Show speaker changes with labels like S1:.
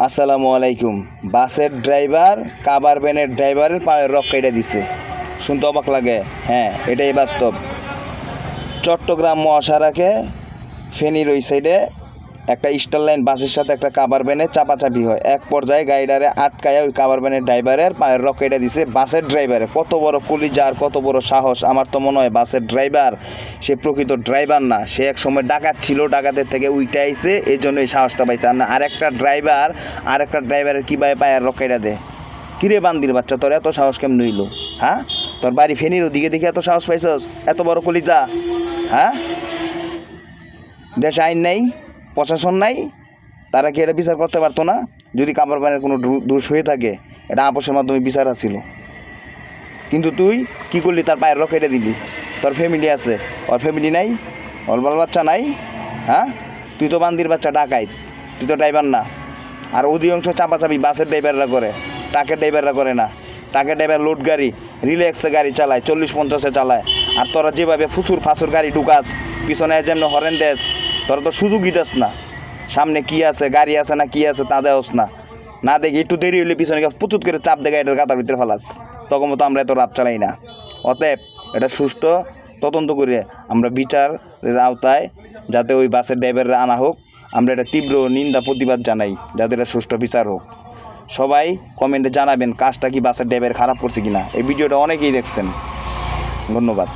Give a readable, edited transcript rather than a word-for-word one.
S1: আসসালামু আলাইকুম। বাসের ড্রাইভার কাবার ভ্যানের ড্রাইভারের পায়ের রক কেটে দিছে। শুনতে অবাক লাগে, হ্যাঁ এটাই বাস্তব। চট্টগ্রাম মহাসড়কে ফেনীর ওই সাইডে একটা স্টার লাইন বাসের সাথে একটা কাবার ভ্যানে চাপাচাপি হয়। এক পর্যায়ে গাড়িটারে আটকায় ওই কাবার ভ্যানের ড্রাইভারের পায়ের রক কেটে দিছে। বাসের ড্রাইভারে কত বড় কলিজার, কত বড় সাহস! আমার তো মনে হয় বাসের ড্রাইভার সে প্রকৃত ড্রাইভার না, সে এক সময় ডাকাত ছিল, ডাকাতের থেকে উইটা আইছে, এই জন্য এই সাহসটা পাইছে। আর না আরেকটা ড্রাইভারের কীভাবে পায়ের রক কেটে দেয়? কিরে বান্দির বাচ্চা, তোর এত সাহস কেমন হইল? হ্যাঁ, তোর বাড়ি ফেনীর ওদিকে দেখে এত সাহস পাইছস? এত বড় কলিজা? হ্যাঁ, দেশে আইন নাই, প্রশাসন নাই, তারা কি এটা বিচার করতে পারতো না? যদি কাবার ভ্যানের কোনো দোষ হয়ে থাকে, এটা আপোষের মাধ্যমে বিচার আছিল। কিন্তু তুই কি করলি? তার পায়ের রক কেটে দিলি। তোর ফ্যামিলি আছে, ওর ফ্যামিলি নাই, ওর বাল বাচ্চা নাই। হ্যাঁ, তুই তো বান্দির বাচ্চা, ডাকাইত, তুই তো ড্রাইভার না। আর অধিকাংশ চাপাচাপি বাসের ড্রাইভাররা করে, ট্রাকের ড্রাইভাররা করে না। ট্রাকের ড্রাইভার লোড গাড়ি, রিল্যাক্সে গাড়ি চালায়, 40-50-এ চালায়। আর তোরা যেভাবে ফুসুর ফাঁসুর গাড়ি ঢুকাস, পিছনে যেমন হরেন দেস, তোরা তো সুযোগই দেস না। সামনে কি আছে, গাড়ি আছে না কি আছে তা দেওস না। না দেখি একটু দেরি হইলে পিছনে প্রচুর করে চাপ দেখে এটার গাতার ভিতরে ফেলাস। তখন মতো আমরা এত রাত চালাই না। অতএব এটা সুষ্ঠু তদন্ত করে আমরা বিচারের আওতায় যাতে ওই বাসের ড্রাইভাররা আনা হোক, আমরা এটা তীব্র নিন্দা প্রতিবাদ জানাই, যাতে এটা সুষ্ঠু বিচার হোক। সবাই কমেন্টে জানাবেন কাজটা কি বাসের ড্রাইভার খারাপ করছে কিনা। এই ভিডিওটা অনেকেই দেখছেন। ধন্যবাদ।